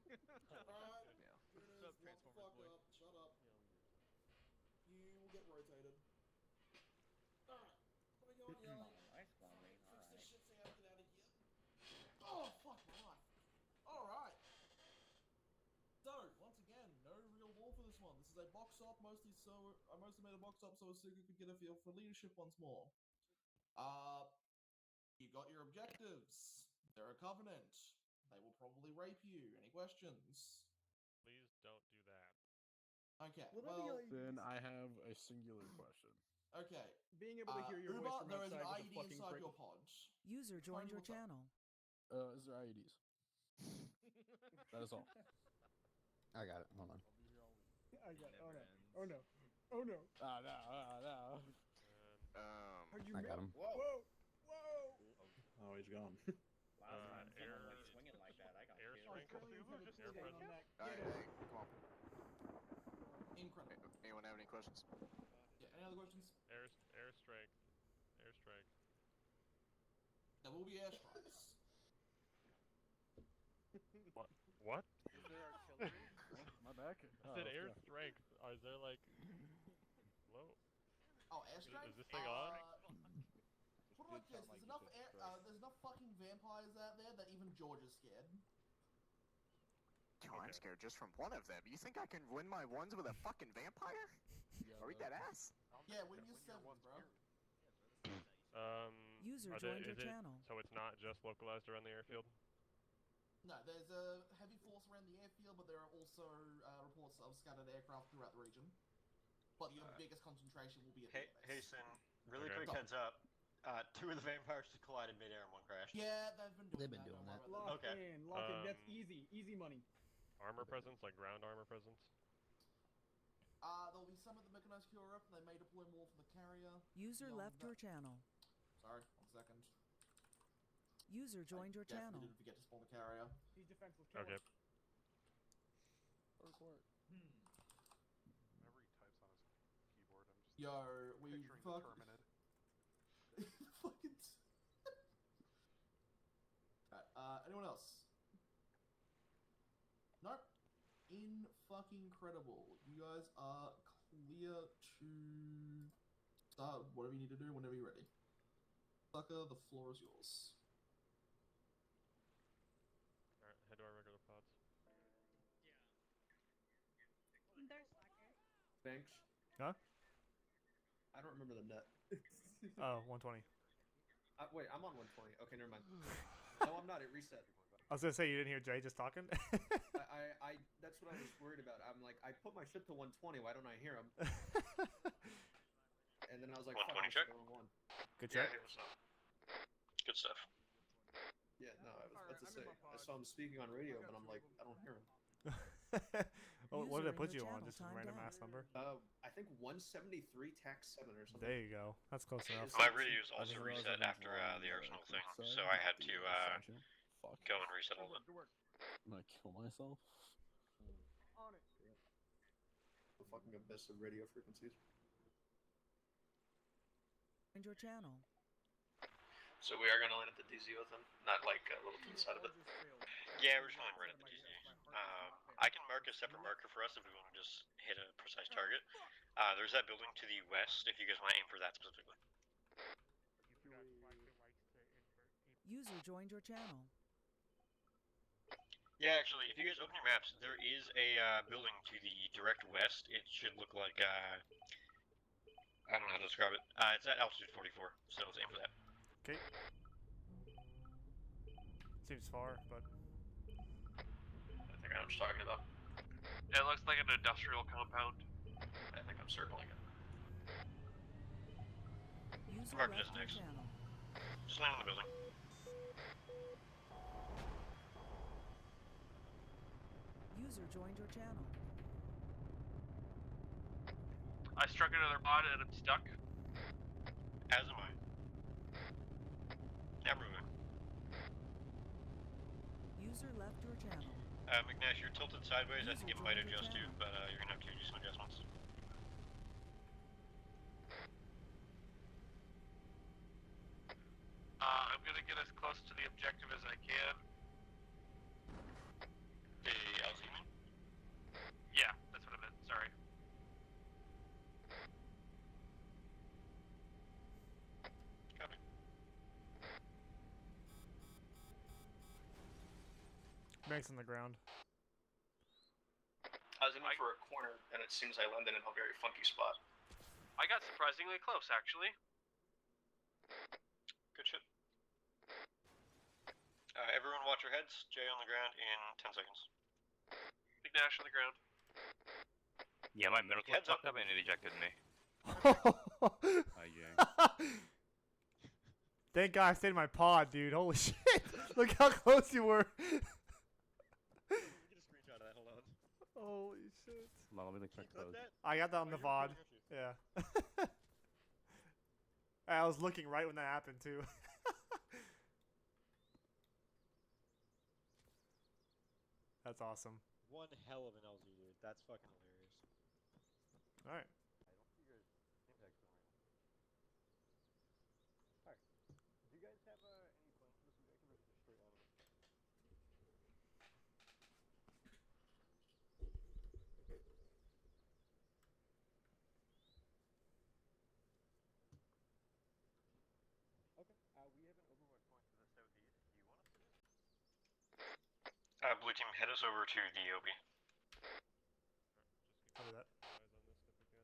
Alright, Yeah. here it is, What's up, lock the Transformers fuck boy? up, shut up. You will get rotated. Alright, what are you on, yelling? Nice one, mate. Fix this Alright. shit so you have to get out of here. Oh, fuck my life. Alright. So, once again, no real war for this one. This is a box op, mostly so I mostly made a box op so Suga could get a feel for leadership once more. You got your objectives. They're a covenant. They will probably rape you. Any questions? Please don't do that. Okay, What well, are the Then IEDs? I have a singular question. okay. Being able to hear your voice Uber, from there is an outside with a IED fucking inside great... your pod. User joined your what's up? channel. Is there IEDs? That is all. I got it. Hold on. I'll be here all week. I got it. Oh no. Never Oh no. Oh no. Ah, no. Are you I got him. Whoa. Whoa. Oh, he's gone. Last time someone air- went swinging like that, I got air killed. strength. Australians have a Air cooldown on pressure. that. Hey, come on. Incredible. Anyone have any questions? Yeah, any other questions? Air strength. Air strength. There will be airstrikes. What? Is there artillery? My back. I said air strength. Is there like... Whoa. Oh, airstrikes? Is this thing on? Put it like this, there's enough there's enough fucking vampires out there that even George is scared. Yo, I'm scared just from one of them. You think I can win my ones with a fucking vampire? Are we dead ass? Yeah, win your sevens, bro. User joined your channel. So it's not just localized around the airfield? No, there's a heavy force around the airfield, but there are also reports of scattered aircraft throughout the region. But your biggest concentration will be at the airbase. Hey, Sin, really quick heads up. 2 of the vampires just collided midair and 1 crashed. Yeah, they've been doing that. Lock in. That's easy. Easy money. Armor presence, like ground armor presence? There'll be some of the mechanized Europe, and they may deploy more for the carrier. User left your channel. Sorry, 1 second. User joined your channel. Didn't forget to spawn the carrier. He's defenseless. Okay. Report. Whenever he types on his keyboard, I'm just Yo, we picturing the Terminid. fucking. Alright, anyone else? Nope. In fucking incredible. You guys are clear to start whatever you need to do whenever you're ready. Sucker, the floor is yours. Alright, head to our regular pods. There's Slacker. Thanks. Huh? I don't remember the net. Oh, 120. Wait, I'm on 120. Okay, never mind. No, I'm not. It reset. I was gonna say, you didn't hear Jay just talking? That's what I was worried about. I'm like, I put my shit to 120. Why don't I hear him? And then I was like, 120 check. One. Good check. Yeah, what's up? Good stuff. Yeah, no, I was about to say. I saw him speaking on radio, but I'm like, I don't hear him. Oh, what did it put you on? Just a random ass number? I think 173 tax 7 or something. There you go. That's close enough. My radio's also reset after the Arsenal thing, so I had to go and reset all of it. I'm gonna kill myself. On it. The fucking abyss of radio frequencies. And your channel. So we are going to land at the DZ with them, not like a little to the side of it. Yeah, we're just going right at the DZ. I can mark a separate marker for us if we want to just hit a precise target. There's that building to the west if you guys want to aim for that specifically. User joined your channel. Yeah, actually, if you guys open your maps, there is a building to the direct west. It should look like, I don't know how to describe it. It's at altitude 44, so let's aim for that. Okay. Seems far, but... I think I know what you're talking about. It looks like an industrial compound. I think I'm circling it. User Mark left this your next. channel. Just land on the building. User joined your channel. I struck another mod and I'm stuck. As am I. Now moving. User left your channel. McNash, you're tilted sideways. I think it might adjust you, but you're gonna have to do some adjustments. I'm gonna get as close to the objective as I can. Okay, Mank's on the ground. I was aiming for a corner, and it seems I landed in a very funky spot. I got surprisingly close, actually. Good shit. Everyone watch your heads. Jay on the ground in 10 seconds. Big Nash on the ground. Yeah, my middle clip Heads up. fucked up and it ejected me. Hi, Jay. Thank God I stayed in my pod, dude. Holy shit. Look how close you were. Get a screenshot of that, hold on. Holy shit. Hold on, let me look check those. I got that on the VOD. Yeah. I was looking right when that happened, too. That's awesome. One hell of an LZ, dude. That's fucking hilarious. Alright. Alright. Do you guys have any plans for this objective or is it just straight out of it? Okay. We have an overwatch point to the southeast. Do you want us to do? Blue team, head us over to the OB. Copy that. Eyes on this if we can.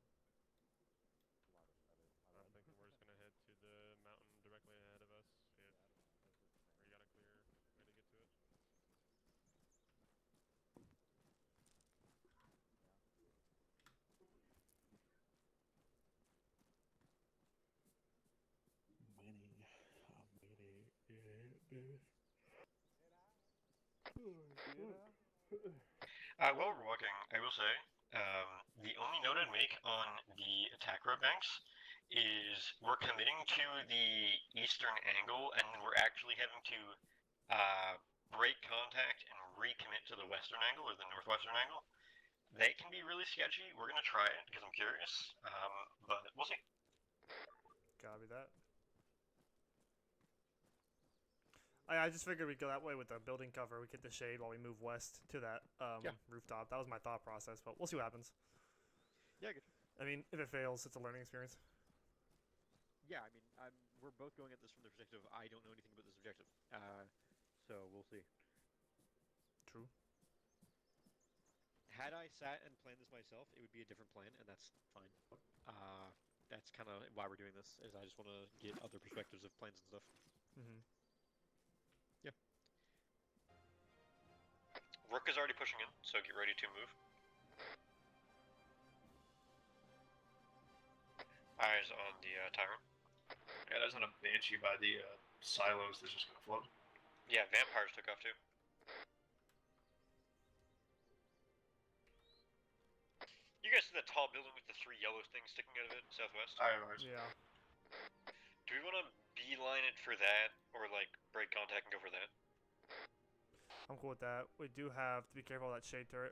I'm thinking we're just gonna head to the mountain directly ahead of us. Or you got a clear way to get to it. While we're walking, I will say, the only note I'd make on the attack road banks is we're committing to the eastern angle, and then we're actually having to break contact and recommit to the western angle or the northwestern angle. They can be really sketchy. We're gonna try it because I'm curious, but we'll see. Copy that. I just figured we'd go that way with the building cover. We get the shade while we move west to that rooftop. That was my thought process, but we'll see what happens. Yeah, good. I mean, if it fails, it's a learning experience. Yeah, I mean, we're both going at this from the perspective of I don't know anything about this objective. So we'll see. True. Had I sat and planned this myself, it would be a different plan, and that's fine. That's kind of why we're doing this, is I just want to get other perspectives of plans and stuff. Mm-hmm. Yeah. Rook is already pushing in, so get ready to move. Eyes on the tyrant. Yeah, there's not a banshee by the silos that's just gonna float. Yeah, vampires took off too. You guys see that tall building with the 3 yellow things sticking out of it, southwest? Yeah. Do we want to beeline it for that, or like break contact and go for that? I'm cool with that. We do have to be careful of that shade turret.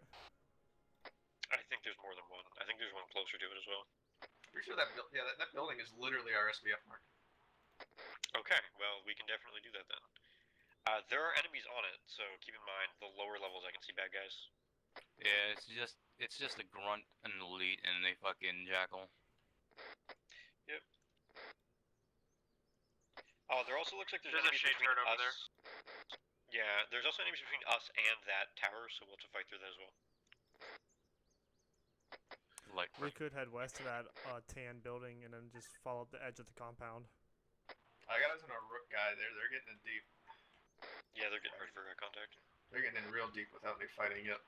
I think there's more than one. I think there's one closer to it as well. Pretty sure that that building is literally our SBF mark. Okay, well we can definitely do that then. There are enemies on it, so keep in mind the lower levels I can see bad guys. Yeah, it's just a grunt and an elite and a fucking jackal. Yep. Oh, there also looks like there's a enemies shade between turret over us. there. Yeah, there's also enemies between us and that tower, so we'll have to fight through that as well. Like We could head west to that tan building and then just follow up the edge of the compound. I got us in a rook guy there. They're getting in deep. Yeah, they're getting ready for contact. They're getting in real deep without me fighting yet.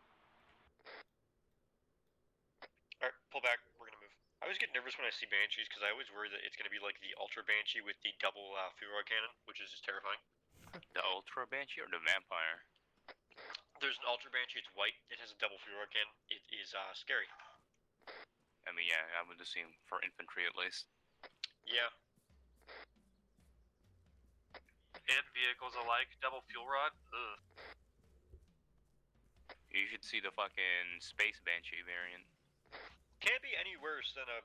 Alright, pull back. We're gonna move. I always get nervous when I see banshees because I always worry that it's gonna be like the ultra banshee with the double Furor cannon, which is just terrifying. The ultra banshee or the vampire? There's an ultra banshee. It's white. It has a double Furor cannon. It is scary. I mean, yeah, I would assume for infantry at least. Yeah. And vehicles alike. Double fuel rod. Ugh. You should see the fucking space banshee variant. Can't be any worse than a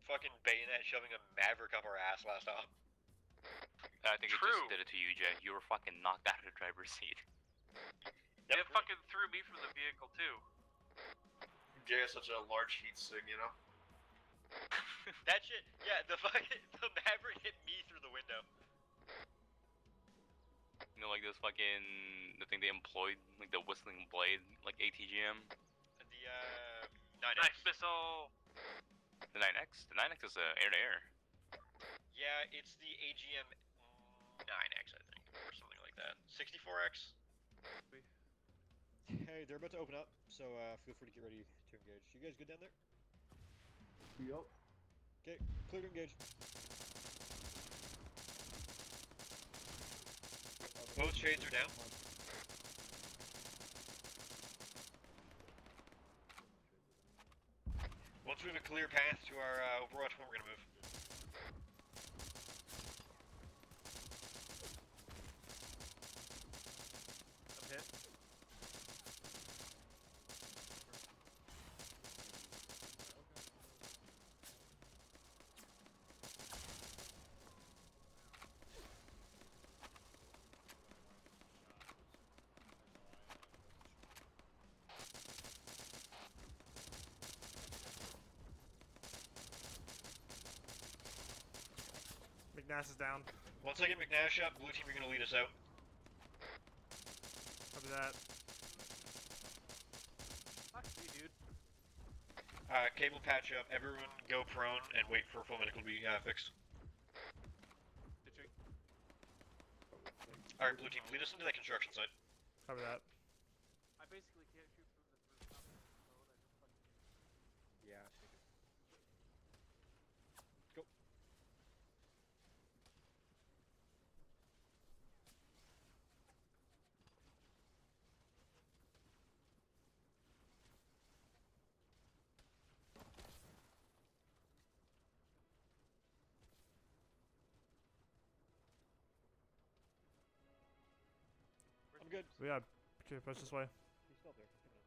fucking bayonet shoving a maverick up our ass last time. I think True. it just did it to you, Jay. You were fucking knocked out of the driver's seat. Yep. It fucking threw me from the vehicle too. Jay has such a large heat sig, you know. That shit. Yeah, the maverick hit me through the window. You know, like those fucking the thing they employed, like the whistling blade, like ATGM. The 9X missile. The 9X. The 9X is air to air. Yeah, it's the AGM 9X, I think, or something like that. 64X. Hey, they're about to open up, so feel free to get ready to engage. You guys good down there? Yup. Okay, clear to engage. Both shades are down. Once we have a clear path to our Overwatch point, we're gonna move. I'm hit. McNash is down. Once I get McNash up, blue team, you're gonna lead us out. Copy that. Fuck me, dude. Cable patch up. Everyone go prone and wait for full medical to be fixed. Ditching. Alright, blue team, lead us into that construction site. Copy that. I basically can't shoot from the rooftop of the phone. I just fucking. Yeah, take it. Go. I'm good. Yeah. Okay, push this way. He's still there. Come in.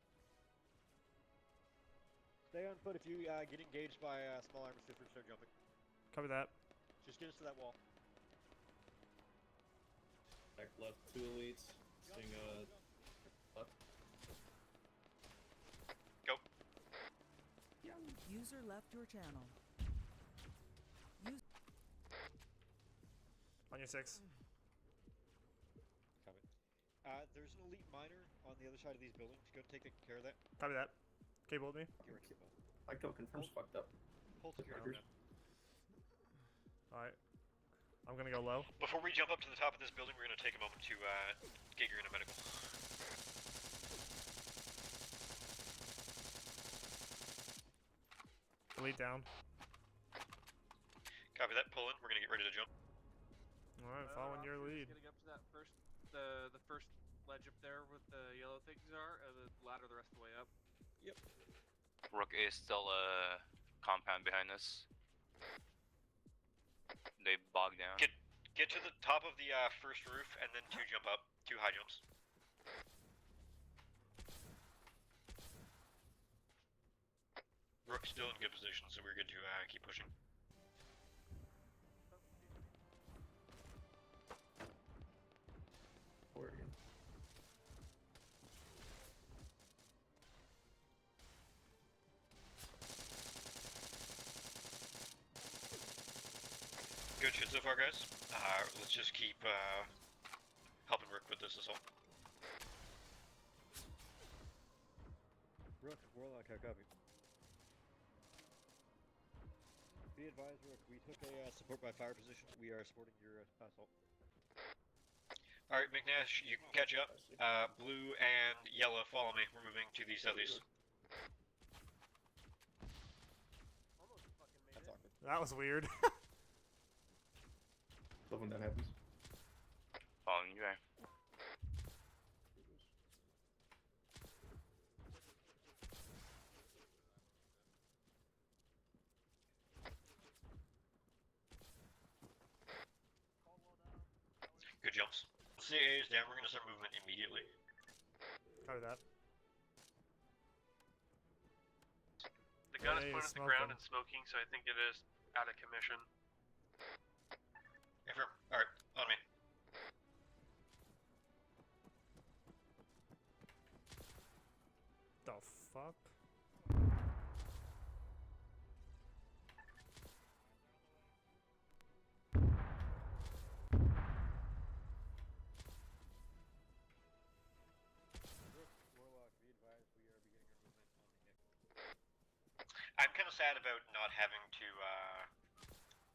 Stay on foot. If you get engaged by small armors, feel free to start jumping. Copy that. Just get us to that wall. Back left, 2 elites. Seeing left. Go. User left your channel. On your 6. Copy. There's an elite miner on the other side of these buildings. Go take care of that. Copy that. Cable with me. Get ready to go. My kill confirms fucked up. Hold secure. Alright. I'm gonna go low. Before we jump up to the top of this building, we're gonna take a moment to get you in a medical. Elite down. Copy that. Pull in. We're gonna get ready to jump. Alright, following your lead. Getting up to that first, the first ledge up there with the yellow things are, and the ladder the rest of the way up. Yep. Rook is still a compound behind us. They bog down. Get to the top of the first roof, and then 2 jump up. 2 high jumps. Rook's still in good position, so we're good to keep pushing. Oregon. Good shit so far, guys. Let's just keep helping Rook with this assault. Rook, Warlock, how copy? Be advised, Rook, we took a support by fire position. We are supporting your assault. Alright, McNash, you can catch up. Blue and yellow, follow me. We're moving to the southeast. That's awkward. That was weird. Love when that happens. Following you, Good jumps. CA is down, we're gonna start movement immediately. Copy that. The gun Hey, is pointed at the ground and smoking, so I think it is out of commission. Affirm. Alright, on me. The fuck? I'm kind of sad about not having to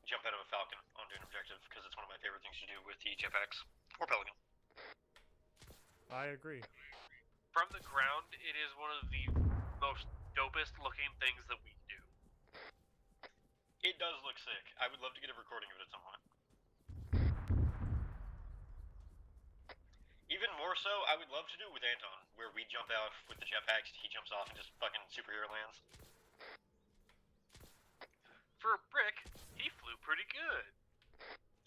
jump out of a Falcon onto an objective because it's one of my favorite things to do with the jetpacks or Pelican. I agree. From the ground, it is one of the most dopest looking things that we do. It does look sick. I would love to get a recording of it at some point. Even more so, I would love to do it with Anton, where we jump out with the jetpacks, he jumps off and just fucking superhero lands. For a brick, he flew pretty good.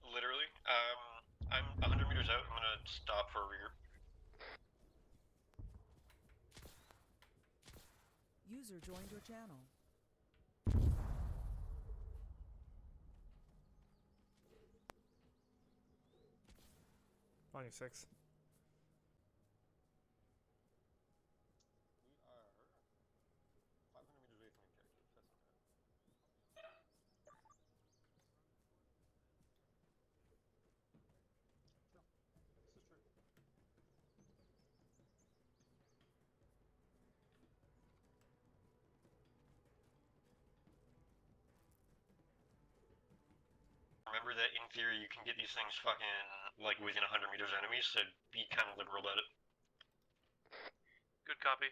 Literally. I'm 100 meters out. I'm gonna stop for a regroup. User joined your channel. On your 6. We are 500 meters away from the objective. That's not bad. This is true. Remember that in theory you can get these things fucking like within 100 meters of enemies, so be kind of liberal about it. Good copy.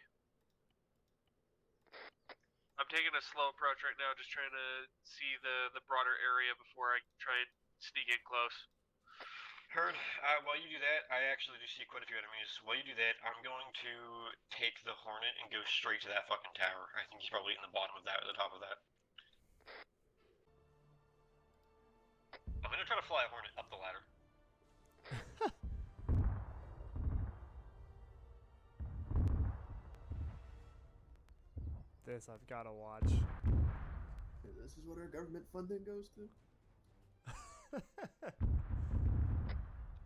I'm taking a slow approach right now, just trying to see the broader area before I try and sneak in close. Heard. While you do that, I actually do see quite a few enemies. While you do that, I'm going to take the Hornet and go straight to that fucking tower. I think he's probably in the bottom of that or the top of that. I'm gonna try to fly a Hornet up the ladder. This I've got to watch. This is what our government funding goes to?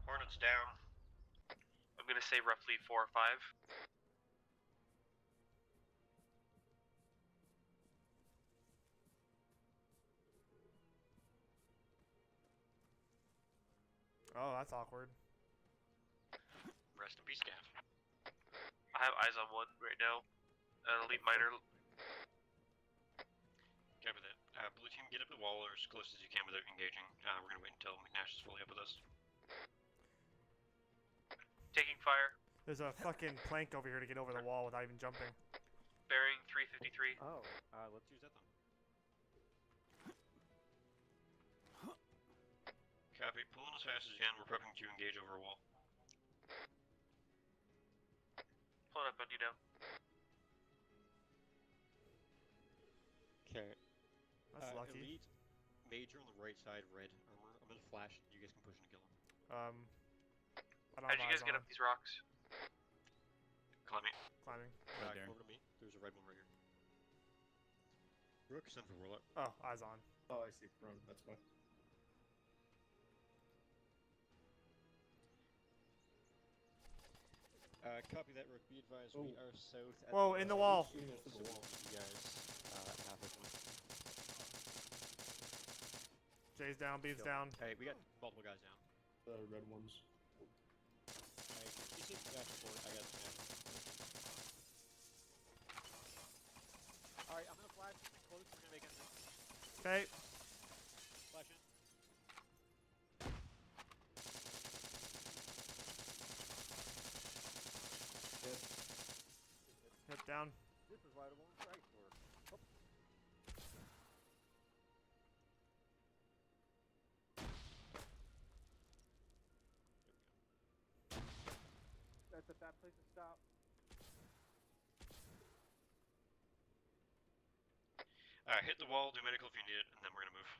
Hornet's down. I'm gonna say roughly 4 or 5. Oh, that's awkward. Rest in peace, Gav. I have eyes on one right now. An elite miner. Copy that. Blue team, get up the wall or as close as you can without engaging. We're gonna wait until McNash is fully up with us. Taking fire. There's a fucking plank over here to get over the wall without even jumping. Bearing 353. Oh, let's use that then. Copy. Pulling as fast as you can. We're prepping to engage over a wall. Pulling up on you now. Okay. That's lucky. Elite, major on the right side, red armor. I'm gonna flash. You guys can push and kill him. I don't How'd you guys get up these rocks? Climbing. Climbing. Right there. Over to me. There's a red one right here. Rook, send for Warlock. Oh, eyes on. Oh, I see. Prone. That's why. Copy that, Rook. Be advised, we are south. At Whoa, in the wall. You guys have it. Jay's down, Beef's down. Hey, we got multiple guys down. The red ones. Hey, you see the support? I got it. Alright, I'm gonna flash close. We're gonna make it. Okay. Flash in. Hit down. This is why I won't strike for. Oh. That's a bad place to stop. Hit the wall, do medical if you need it, and then we're gonna move.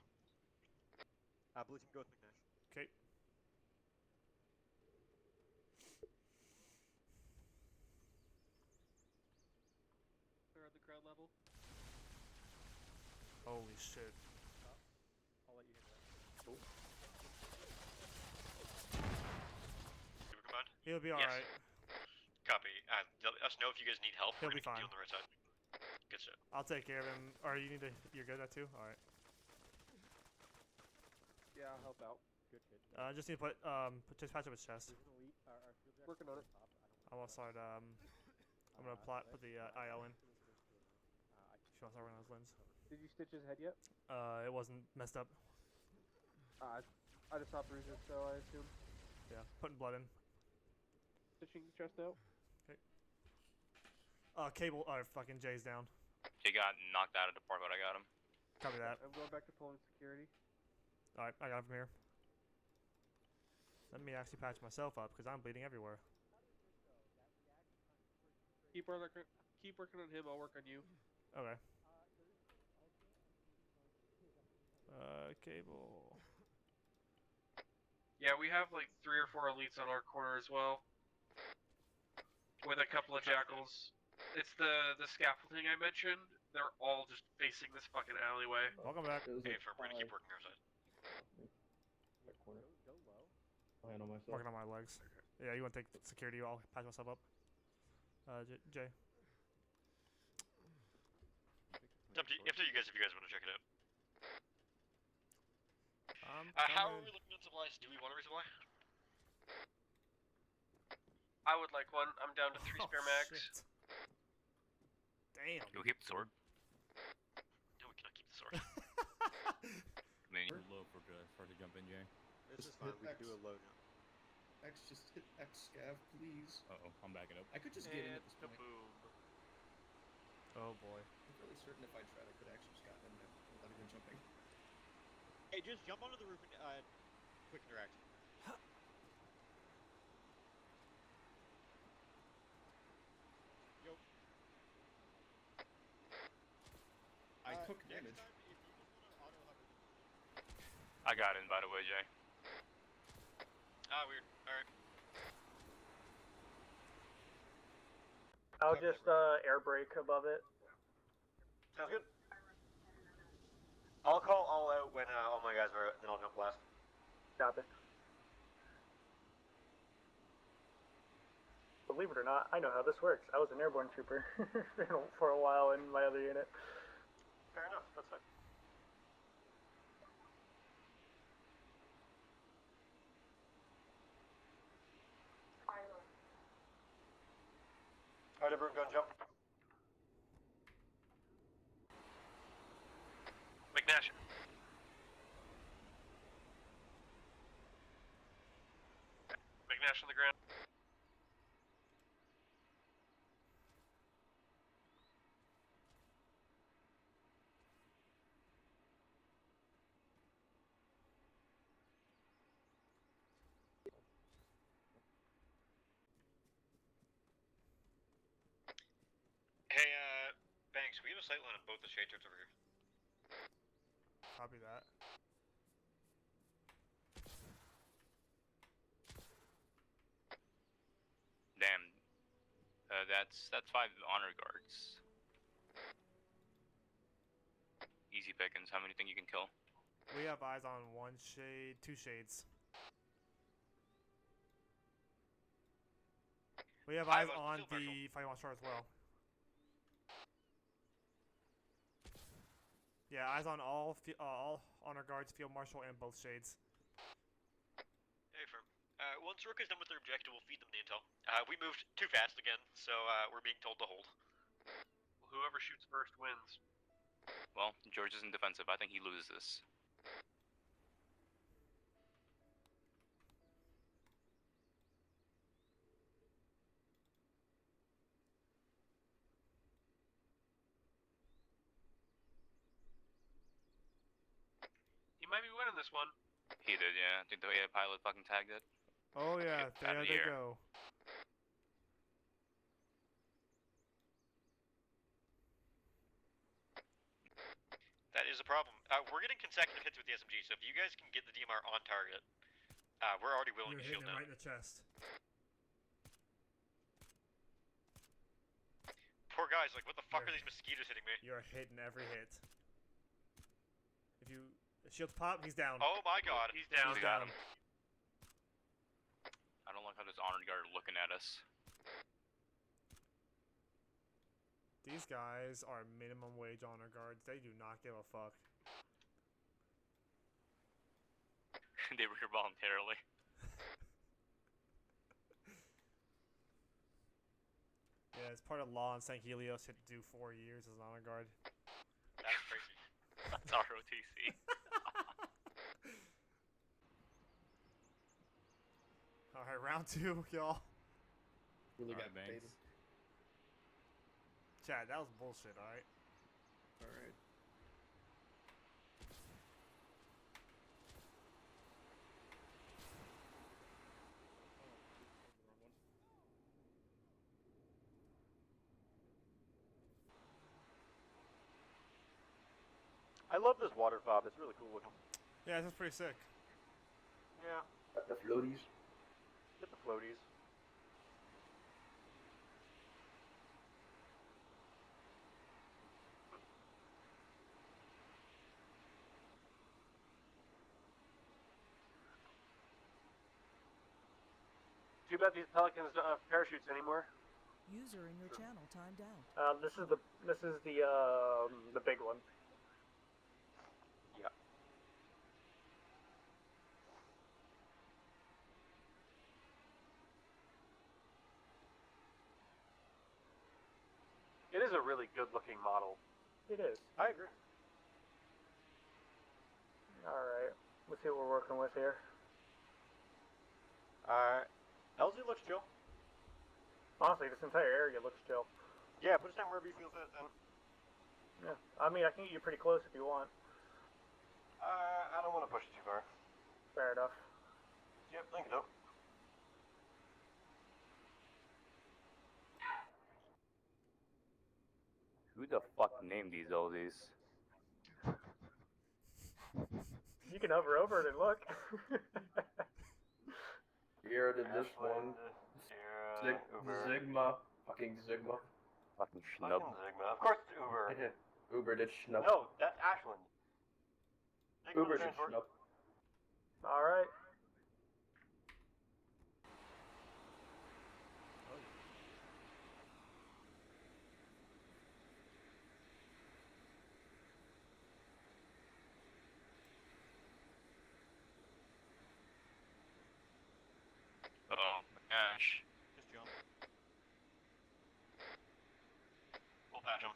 Blue team, go with McNash. Okay. They're at the ground level. Holy shit. I'll let you handle that. Cool. Super combined? He'll be alright. Copy. Let us know if you guys need help. He'll We're be gonna fine. deal on the right side. Good shit. I'll take care of him. Or you need to. You're good at that too? Alright. Yeah, I'll help out. Good hit. Just need to just patch up his chest. Working on it. I'm gonna start, I'm gonna put the IO in. Shot over on his limbs. Did you stitch his head yet? It wasn't messed up. I just saw bruises, so I assume. Yeah, putting blood in. Stitching the chest out. Okay. Cable. Fucking Jay's down. He got knocked out of the part, but I got him. Copy that. I'm going back to pulling security. Alright, I got him from here. Let me actually patch myself up because I'm bleeding everywhere. Keep working on him. I'll work on you. Okay. Cable. Yeah, we have like 3 or 4 elites on our corner as well, with a couple of jackals. It's the scaffolding I mentioned. They're all just facing this fucking alleyway. Welcome back. Hey, firm, we're gonna keep working our side. Working on my legs. Yeah, you want to take security? I'll patch myself up. Jay. It's up to you guys if you guys want to check it out. How are we looking at supplies? Do we want to resupply? I would like one. I'm down to 3 spare mags. Shit. Damn. Can we keep the sword? No, we cannot keep the sword. I mean, Low for to jump in, Jay. This is fine. We can do a low jump. X, just hit X, scav, please. Uh-oh, I'm backing up. I could just get in at this point. Oh boy. I'm fairly certain if I tried, I could actually just gotten in there without even jumping. Hey, just jump onto the roof and quick interact. Yo. I took damage. I got in, by the way, Jay. Ah, weird. Alright. I'll just air brake above it. Sounds good. I'll call all out when all my guys are out, and then I'll jump last. Copy. Believe it or not, I know how this works. I was an airborne trooper for a while in my other unit. Fair enough, that's fine. Alright, everyone go and jump. McNash. McNash on the ground. Hey, Banks, we have a sight line on both the shade turrets over here. Copy that. Damn. That's 5 honor guards. Easy pickings. How many think you can kill? We have eyes on 1 shade, 2 shades. We have eyes on the Field Marshal as well. Yeah, eyes on all honor guards, Field Marshal, and both shades. Hey, firm. Once Rook is done with their objective, we'll feed them the intel. We moved too fast again, so we're being told to hold. Whoever shoots first wins. Well, George isn't defensive. I think he loses this. He might be winning this one. He did, yeah. I think the pilot fucking tagged it. Oh yeah, there they go. That is a problem. We're getting consecutive hits with the SMG, so if you guys can get the DMR on target, we're already willing You're to shield hitting him down. right in the chest. Poor guys, like, what the fuck are these mosquitoes hitting me? You're hitting every hit. If you shield pop, he's down. Oh my god. He's down. We got him. I don't like how this honored guard are looking at us. These guys are minimum wage honor guards. They do not give a fuck. They were here voluntarily. Yeah, it's part of law in Sangheili to do 4 years as an honor guard. It's ROTC. Alright, round 2, y'all. Really Alright, got Banks. baited. Chad, that was bullshit, alright? Alright. I love this water fob. It's really cool looking. Yeah, that's pretty sick. Yeah. The floaties. Get the floaties. Too bad these Pelicans don't have parachutes anymore. User in your channel timed out. This is the big one. Yeah. It is a really good looking model. It is. I agree. Alright. Let's see what we're working with here. LZ looks chill. Honestly, this entire area looks chill. Yeah, put us down wherever you feel fit. Yeah. I mean, I can get you pretty close if you want. I don't want to push it too far. Fair enough. Yep, thank you, dope. Who the fuck named these oldies? You can hover over it and look. Sierra did this one. Sierra, Uber. Sigma. Fucking Sigma. Fucking schnub. Sigma. Of course it's Uber. Uber did Schnupp. No, that's Ashland. Uber did Schnupp. Alright. Oh my gosh. Just jump. We'll patch him.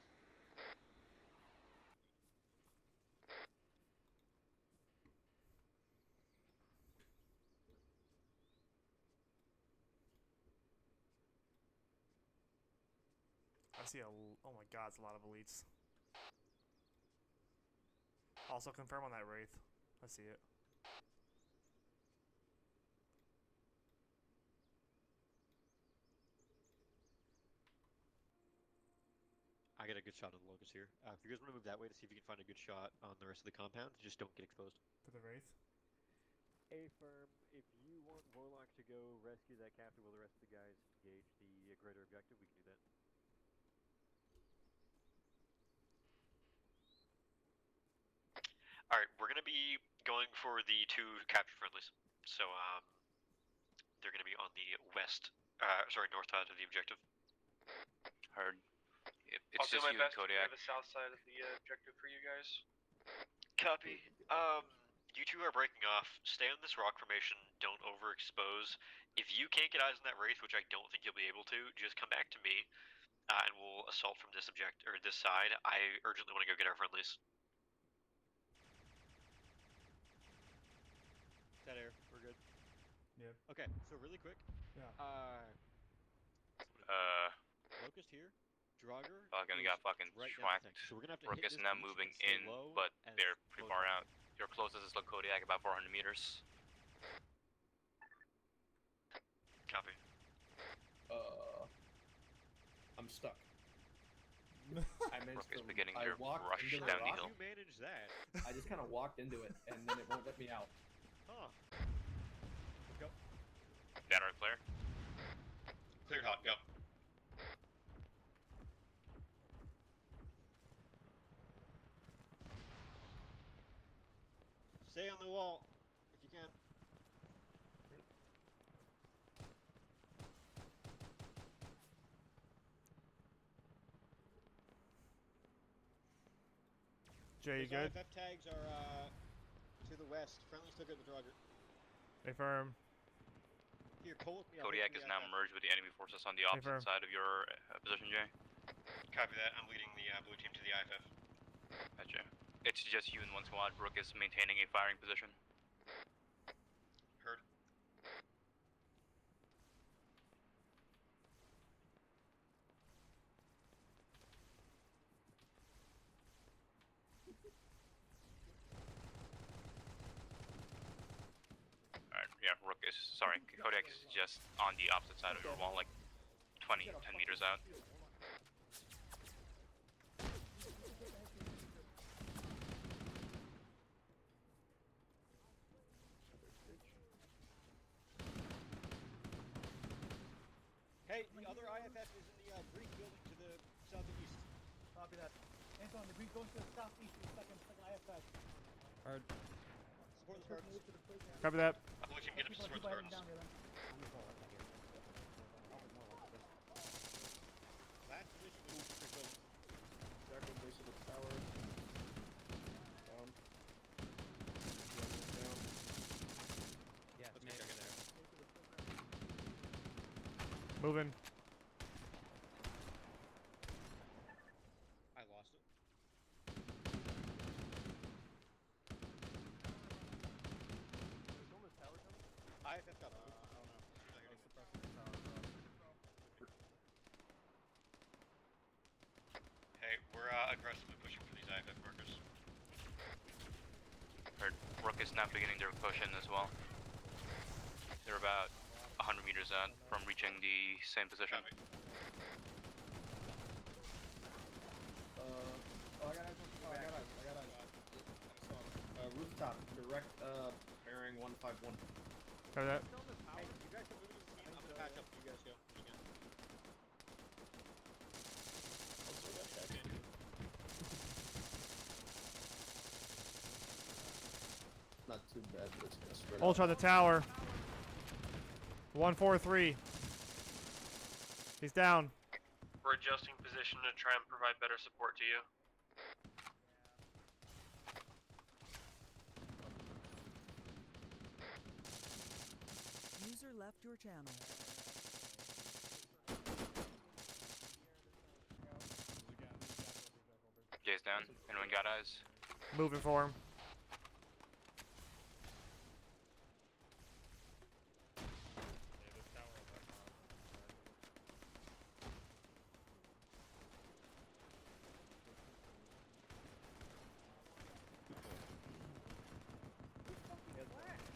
I see oh my god, it's a lot of elites. Also confirm on that Wraith. I see it. I get a good shot on the Locust here. If you guys want to move that way to see if you can find a good shot on the rest of the compound, just don't get exposed. To the Wraith? Affirm, if you want Warlock to go rescue that captain while the rest of the guys engage the greater objective, we can do that. Alright, we're gonna be going for the 2 capture friendlies. So, they're gonna be on the north side of the objective. Heard. It's I'll do just my you best and to clear Kodiak. the south side of the objective for you guys. Copy. You 2 are breaking off. Stay on this rock formation. Don't overexpose. If you can't get eyes on that Wraith, which I don't think you'll be able to, just come back to me, and we'll assault from this this side. I urgently want to go get our friendlies. Dead air, we're good. Yep. Okay, so really quick. Yeah. Locust here. Draugr. Fucking is got fucking right down schwacked. the tank. So we're gonna have to Rook hit is this now beach moving and stay in, low but and they're pretty close far out. out. Your closest is Kodiak, about 400 meters. Copy. I'm stuck. I Rook managed is to. beginning I to walked rush into the down the rock. hill. You manage that. I just kind of walked into it, and then it won't let me out. Huh. Go. Battery flare. Cleared hot, go. Stay on the wall if you can. Jay, you Those good? IFF tags are to the west. Friendly's took out the Draugr. Affirm. Here, Cole with me. Kodiak is now merged with the enemy forces on the opposite side of your position, Jay. Copy that. I'm leading the blue team to the IFF. Gotcha. It's just you and one squad. Rook is maintaining a firing position. Heard. Alright, yeah, Rook is, sorry, Kodak is just on the opposite side of your wall, like 10 meters out. Hey, the other IFF is in the Greek building to the south and east. Copy that. Anton, the Greek going to the southeast for the second IFF. Heard. Support the Spartans. Copy that. I believe you can get up to support the Spartans. Last position is the Greek building. Exactly, base of the tower. Down. Down. Yeah, Let's get there. Moving. I lost it. IFF got moved. I don't know. Hey, we're aggressively pushing for these IFF markers. Heard. Rook is now beginning their push in as well. They're about 100 meters out from reaching the same position. I got eyes. Rooftop, direct, bearing 151. Copy that. Hey, you guys can move to the scene. I'm gonna patch up. You guys go. Again. Not too bad, but it's gonna spread Ultra out. the tower. 143. He's down. We're adjusting position to try and provide better support to you. User left your channel. Jay's down. Anyone got eyes? Moving for him.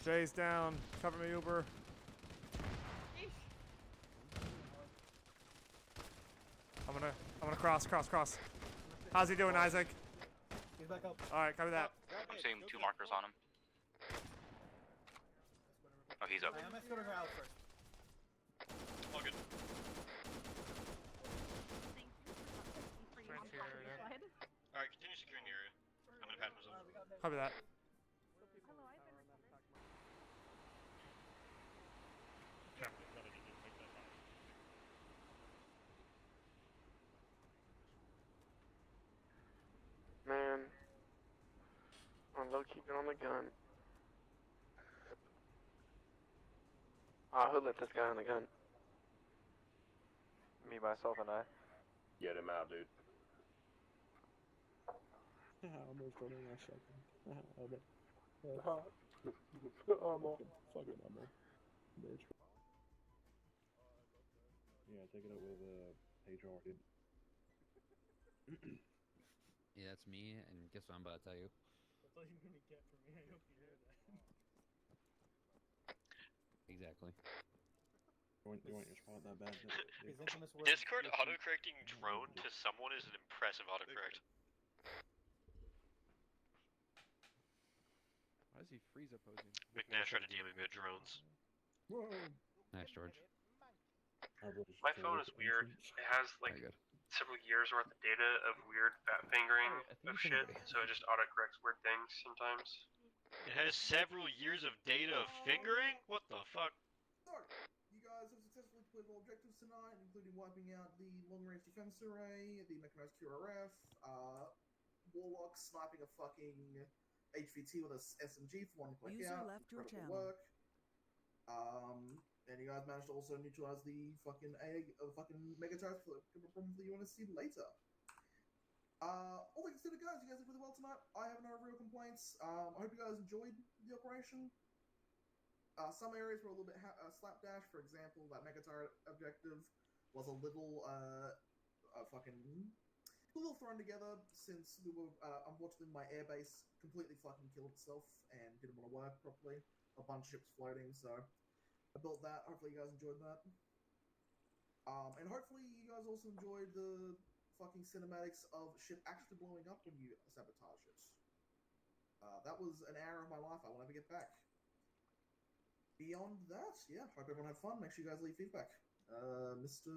Jay's down. Cover me, Uber. I'm gonna cross. How's he doing, Isaac? He's back up. Alright, copy that. I'm seeing 2 markers on him. Oh, he's up. I'm gonna go to her out first. All good. Alright, continue securing the area. I'm gonna pat myself. Copy that. Man, I'm low keeping on the gun. Who let this guy on the gun? Me, myself, and I. Get him out, dude. Almost running my second. Fuck it, Ammo. Bitch. Yeah, take it up with HR, dude. Yeah, that's me, and guess what I'm about to tell you? That's all you're gonna get from me. I hope you hear that. Exactly. You want your spot that bad? Discord autocorrecting drone to someone is an impressive autocorrect. Why is he freeze opposing? McNash tried to DM me about drones. Whoa. Nice, George. My phone is weird. It has like several years worth of data of weird fat fingering of shit, so it just autocorrects weird things sometimes. It has several years of data of fingering? What the fuck? So, you guys have successfully completed all objectives tonight, including wiping out the long-range defense array, the mechanized QRF, Warlock sniping a fucking HVT with a SMG for one quick User out. left your Incredible channel. work. And you guys managed to also neutralize the fucking fucking mega turret from the UNSC later. All things considered, guys, you guys did really well tonight. I have no real complaints. I hope you guys enjoyed the operation. Some areas were a little bit slapdash. For example, that mega turret objective was a little thrown together since we were unfortunately my airbase completely fucking killed itself and didn't want to work properly. A bunch of ships floating, so I built that. Hopefully you guys enjoyed that. And hopefully you guys also enjoyed the fucking cinematics of shit actually blowing up when you sabotage it. That was an hour of my life I will never get back. Beyond that, yeah, hope everyone had fun. Make sure you guys leave feedback. Mr.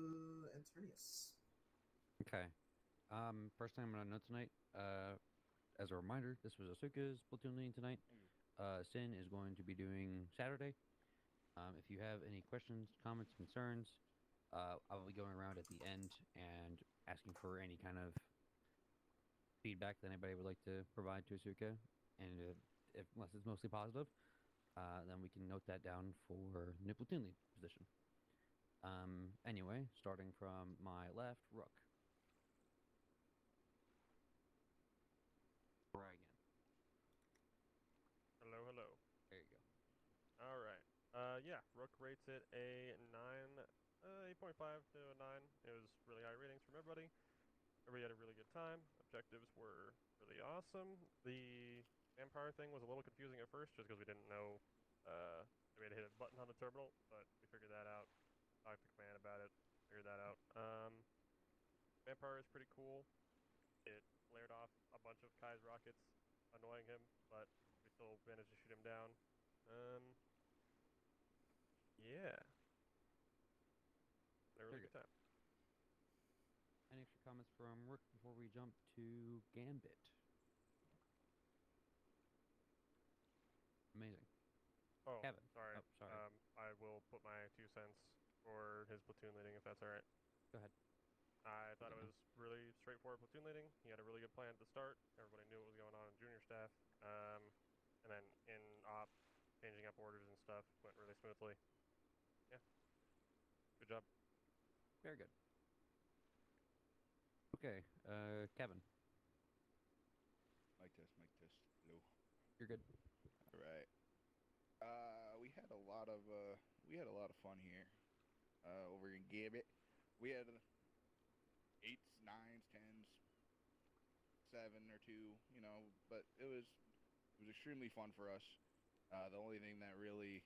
Antonius. Okay. First thing I'm gonna note tonight, as a reminder, this was Asuka's platoon leading tonight. Sin is going to be doing Saturday. If you have any questions, comments, concerns, I'll be going around at the end and asking for any kind of feedback that anybody would like to provide to Asuka, and unless it's mostly positive, then we can note that down for new platoon lead position. Anyway, starting from my left, Rook. Try again. Hello, hello. There you go. All right. Yeah, Rook rates it a 8.5 to a 9. It was really high ratings from everybody. Everybody had a really good time. Objectives were really awesome. The vampire thing was a little confusing at first, just because we didn't know. We had to hit a button on the terminal, but we figured that out. Talked to command about it. Figured that out. Vampire is pretty cool. It flared off a bunch of Kai's rockets, annoying him, but we still managed to shoot him down. Yeah. Had a really good time. Any extra comments from Rook before we jump to Gambit? Amazing. Oh, Kevin. sorry. Oh, sorry. I will put my 2 cents for his platoon leading, if that's alright. Go ahead. I thought it was really straightforward platoon leading. He had a really good plan at the start. Everybody knew what was going on in junior staff. And then in op, changing up orders and stuff went really smoothly. Yeah. Good job. Very good. Okay, Kevin. Mic test. Hello. You're good. All right. We had a lot of fun here. Over in Gambit, we had 8s, 9s, 10s, 7 or 2, but it was extremely fun for us. The only thing that really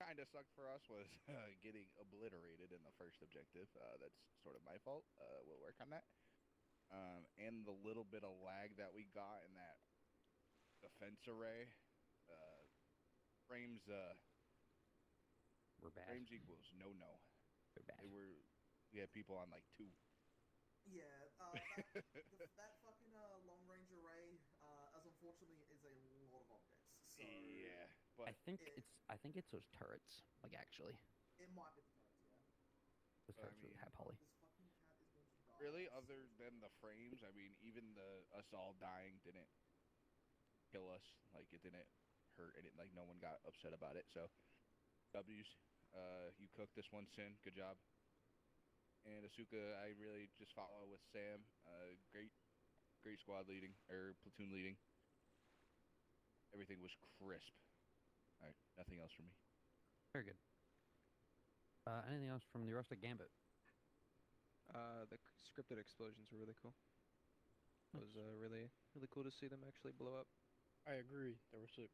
kind of sucked for us was getting obliterated in the first objective. That's sort of my fault. We'll work on that. And the little bit of lag that we got in that defense array. Frames. We're bad. Frames equals no. We're bad. We had people on like 2. Yeah, that fucking long range array, as unfortunately, is a lot of objects. So yeah, but I think it's those turrets. Like actually, it might be the turrets, yeah. those turrets really high poly. This fucking cat is going to die. Really, other than the frames, I mean, even us all dying didn't kill us. Like it didn't hurt. Like no one got upset about it. So W's. You cooked this one, Sin. Good job. And Asuka, I really just follow with Sam. Great squad leading, or platoon leading. Everything was crisp. Alright, nothing else from me. Very good. Anything else from the rest of Gambit? The scripted explosions were really cool. It was really cool to see them actually blow up. I agree. They were sick.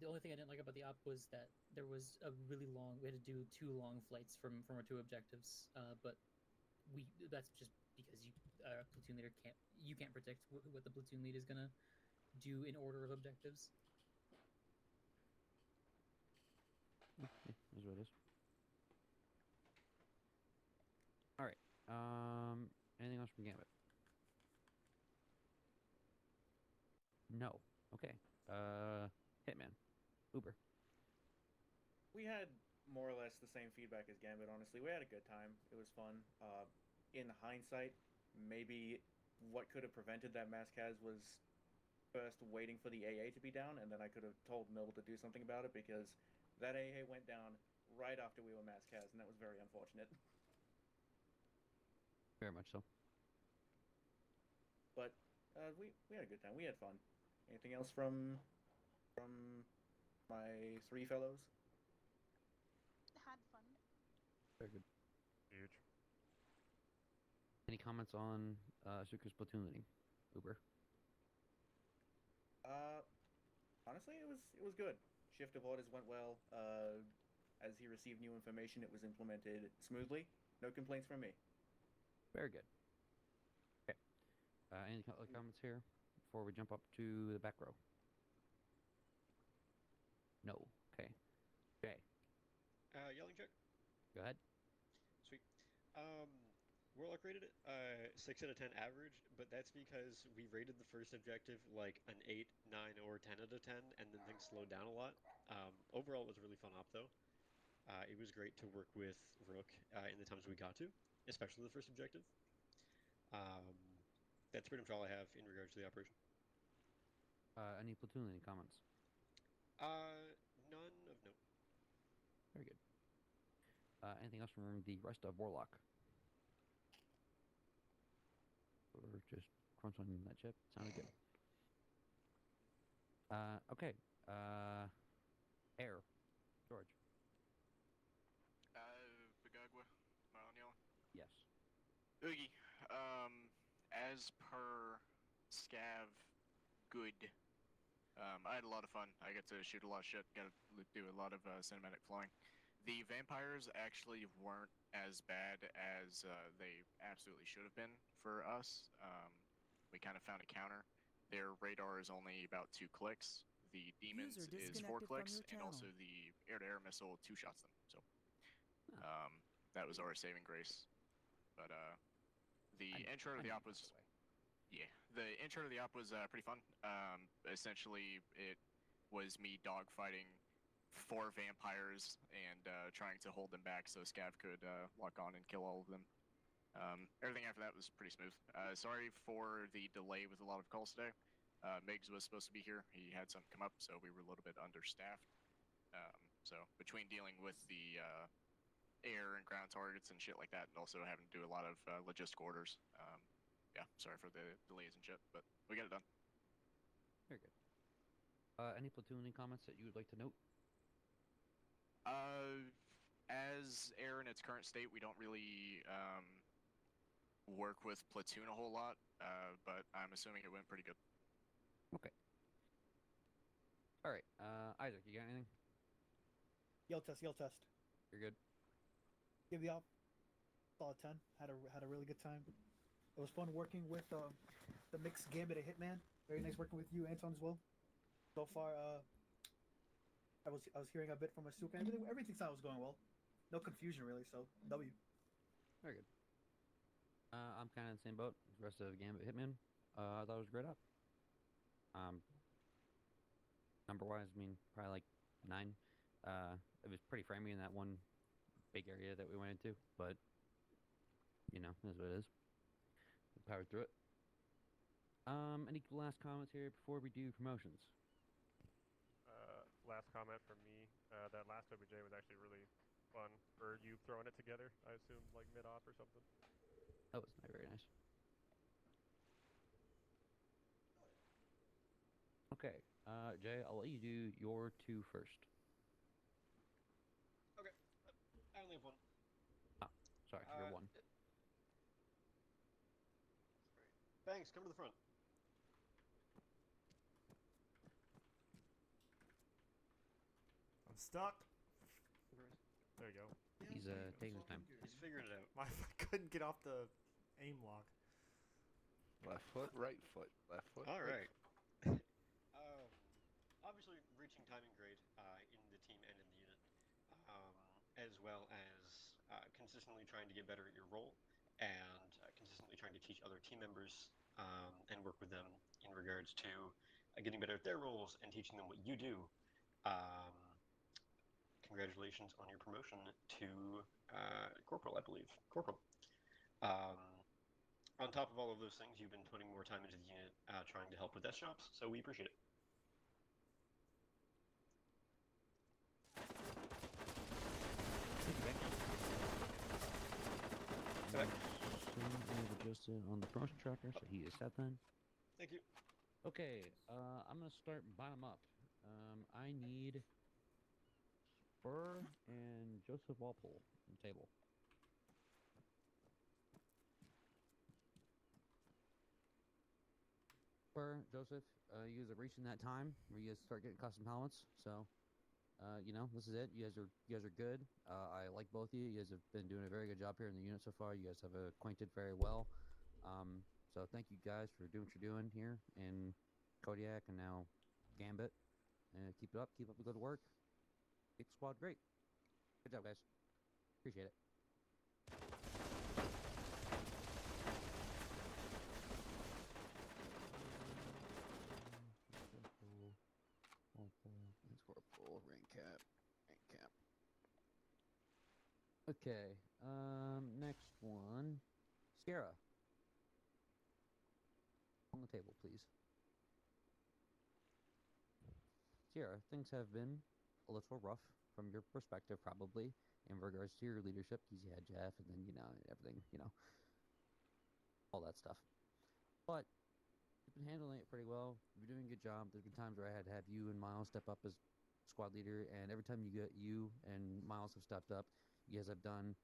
The only thing I didn't like about the op was that there was a really long. We had to do 2 long flights from our 2 objectives. But that's just because platoon leader can't predict what the platoon lead is gonna do in order of objectives. Yeah, is what it is. All right. Anything else from Gambit? No. Okay. Hitman. Uber. We had more or less the same feedback as Gambit, honestly. We had a good time. It was fun. In hindsight, maybe what could have prevented that mass cas was first waiting for the AA to be down, and then I could have told Mill to do something about it, because that AA went down right after we were mass cas, and that was very unfortunate. Very much so. But we had a good time. We had fun. Anything else from my three fellows? Had fun. Very good. Huge. Any comments on Asuka's platoon leading? Uber. Honestly, it was good. Shift of orders went well. As he received new information, it was implemented smoothly. No complaints from me. Very good. Okay. Any other comments here before we jump up to the back row? No. Okay. Jay. Yelling check. Go ahead. Sweet. Warlock rated it 6 out of 10 average, but that's because we rated the first objective like an 8, 9, or 10 out of 10, and then things slowed down a lot. Overall, it was a really fun op, though. It was great to work with Rook in the times we got to, especially the first objective. That's pretty much all I have in regards to the operation. Any platoon leading comments? None of note. Very good. Anything else from the rest of Warlock? Or just crunch on that chip? Sounded good. Okay. Air. George. Bagagwa, am I on yellow? Yes. Oogie. As per Scav, good. I had a lot of fun. I got to shoot a lot of shit. Got to do a lot of cinematic flying. The vampires actually weren't as bad as they absolutely should have been for us. We kind of found a counter. Their radar is only about 2 clicks. The demons is 4 clicks, and also the air-to-air missile 2 shots them. So that was our saving grace. But the intro to the op was pretty fun. Essentially, it was me dogfighting 4 vampires and trying to hold them back so Scav could lock on and kill all of them. Everything after that was pretty smooth. Sorry for the delay with a lot of calls today. Miggs was supposed to be here. He had something come up, so we were a little bit understaffed. So between dealing with the air and ground targets and shit like that, and also having to do a lot of logistical orders, yeah, sorry for the delays and shit, but we got it done. Very good. Any platooning comments that you would like to note? As air in its current state, we don't really work with platoon a whole lot, but I'm assuming it went pretty good. Okay. All right. Isaac, you got anything? Yell test. You're good. Give the op solid 10. Had a really good time. It was fun working with the mixed gambit of Hitman. Very nice working with you, Anton, as well. So far, I was hearing a bit from Asuka. Everything sounded was going well. No confusion really. So W. Very good. I'm kind of in the same boat as the rest of Gambit Hitman. I thought it was a great up. Number-wise, I mean, probably like 9. It was pretty framey in that one big area that we went into, but, you know, that's what it is. We powered through it. Any last comments here before we do promotions? Last comment from me. That last OBJ was actually really fun. For you throwing it together, I assume, like mid-op or something. That was very nice. Okay, Jay, I'll let you do your 2 first. Okay. I only have 1. Oh, sorry, you're 1. Banks, come to the front. I'm stuck. There you go. He's taking his time. He's figuring it out. I couldn't get off the aim lock. Left foot, right foot, left foot. All right right. Obviously, reaching timing grade in the team and in the unit, as well as consistently trying to get better at your role and consistently trying to teach other team members and work with them in regards to getting better at their roles and teaching them what you do. Congratulations on your promotion to Corporal, I believe. Corporal. On top of all of those things, you've been putting more time into the unit trying to help with desk jobs, so we appreciate it. Any Justin on the promotion tracker, so he is set then. Thank you. Okay, I'm gonna start bottom up. I need Spur and Joseph Walpole on the table. Spur, Joseph, you guys are reaching that time where you guys start getting custom helmets. So, you know, this is it. You guys are good. I like both of you. You guys have been doing a very good job here in the unit so far. You guys have acquainted very well. So thank you guys for doing what you're doing here in Kodiak and now Gambit. And keep it up. Keep up the good work. Make the squad great. Good job, guys. Appreciate it. Rank cap. Okay. Next one. Sierra. On the table, please. Sierra, things have been a little rough from your perspective, probably, in regards to your leadership, because you had Jeff, and then, you know, everything, you know, all that stuff. But you've been handling it pretty well. You're doing a good job. There's been times where I had to have you and Miles step up as squad leader, and every time you and Miles have stepped up, you guys have done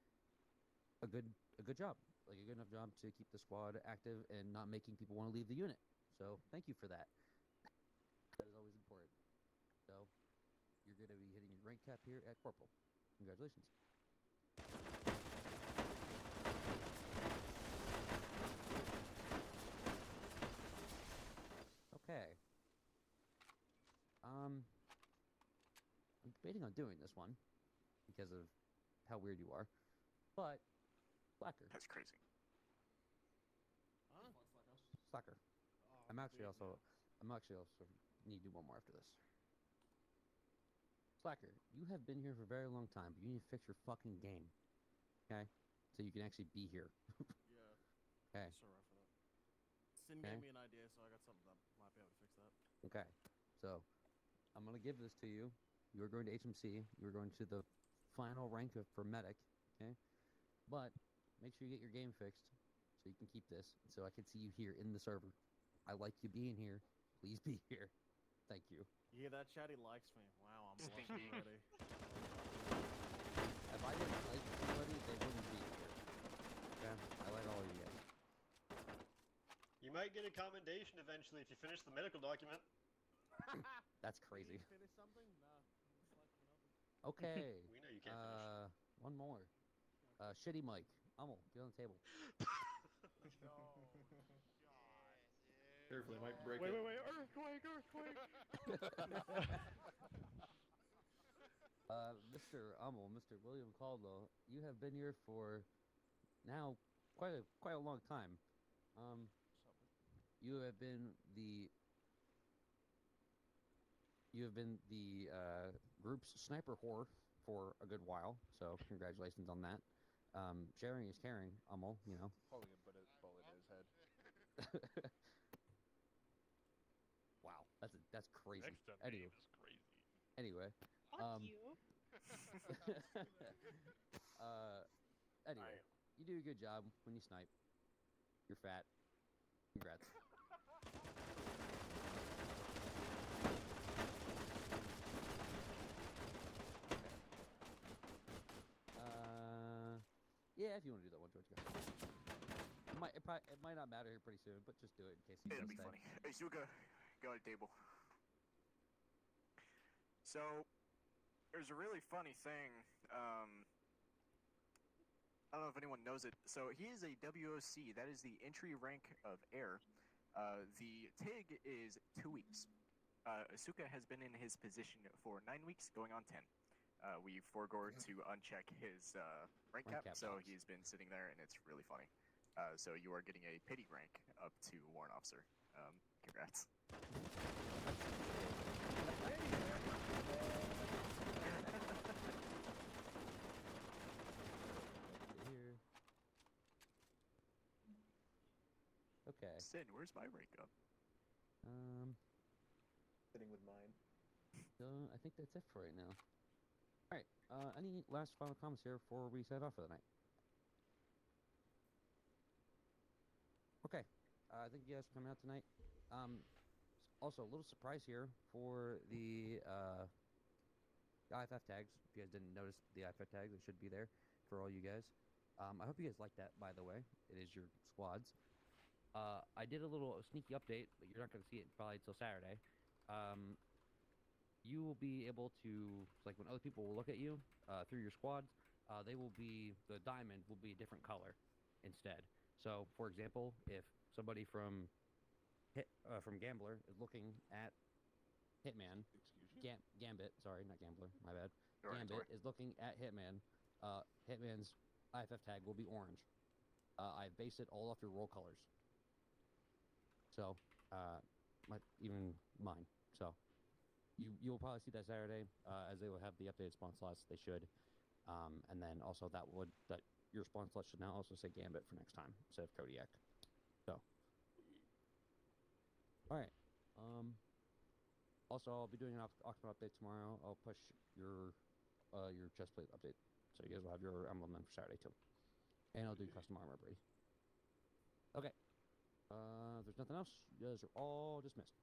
a good job, like a good enough job to keep the squad active and not making people want to leave the unit. So thank you for that. That is always important. So you're going to be hitting your rank cap here at Corporal. Congratulations. Okay. I'm debating on doing this one because of how weird you are, but Slacker. That's crazy. Huh? Slacker. Oh, I'm actually also need to do one more after this. Slacker, you have been here for a very long time, but you need to fix your fucking game. Okay? So you can actually be here. Yeah. Okay. Sorry for that. Sin gave me an idea, so I got something that might be able to fix that. Okay. So I'm gonna give this to you. You are going to HMC. You are going to the final rank for medic. Okay? But make sure you get your game fixed so you can keep this, so I can see you here in the server. I like you being here. Please be here. Thank you. You hear that, Chad? He likes me. Wow, I'm blushing already. If I didn't like somebody, they wouldn't be here. Okay? I like all of you guys. You might get a commendation eventually if you finish the medical document. That's crazy. Finish something? Nah. Okay. We know you can't finish. One more. Shitty Mike. Hummel, get on the table. Carefully, might break Wait, it. wait, earthquake! Mr. Hummel, Mr. William Caldwell, you have been here for now quite a long time. You have been the group's sniper whore for a good while, so congratulations on that. Sharing is caring, Hummel, you know. Holding a bullet in his head. Wow, that's crazy. Next to me is crazy. Anyway. Fuck you. Anyway, you do a good job when you snipe. You're fat. Congrats. Yeah, if you want to do that one, George, go. It might not matter here pretty soon, but just do it in case you It'll don't be stay. funny. Hey, Suka, go to the table. So, there's a really funny thing. I don't know if anyone knows it. So, he is a WOC. That is the entry rank of air. The TIG is 2 weeks. Asuka has been in his position for 9 weeks, going on 10. We forego to uncheck his rank cap, so he's been sitting there, and it's really funny. So you are getting a pity rank up to warrant officer. Congrats. Okay. Sin, where's my rank up? Sitting with mine. I think that's it for right now. All right. Any last final comments here before we set off for the night? Okay. Thank you guys for coming out tonight. Also, a little surprise here for the IFF tags. If you guys didn't notice the IFF tags, they should be there for all you guys. I hope you guys like that, by the way. It is your squads. I did a little sneaky update, but you're not going to see it probably until Saturday. You will be able to, like when other people will look at you through your squads, the diamond will be a different color instead. So, for example, if somebody from Gambler is looking at Hitman, Gambit, sorry, not Gambler, my bad. Gambit is looking at Hitman. Hitman's IFF tag will be orange. I based it all off your roll colors. So, even mine. So, you'll probably see that Saturday, as they will have the updated spawn slots. They should, and then also that your spawn slot should now also say Gambit for next time instead of Kodiak. So, all right. Also, I'll be doing an October update tomorrow. I'll push your chest plate update, so you guys will have your emblem then for Saturday too. And I'll do custom armor, Brady. Okay. If there's nothing else, you guys are all dismissed.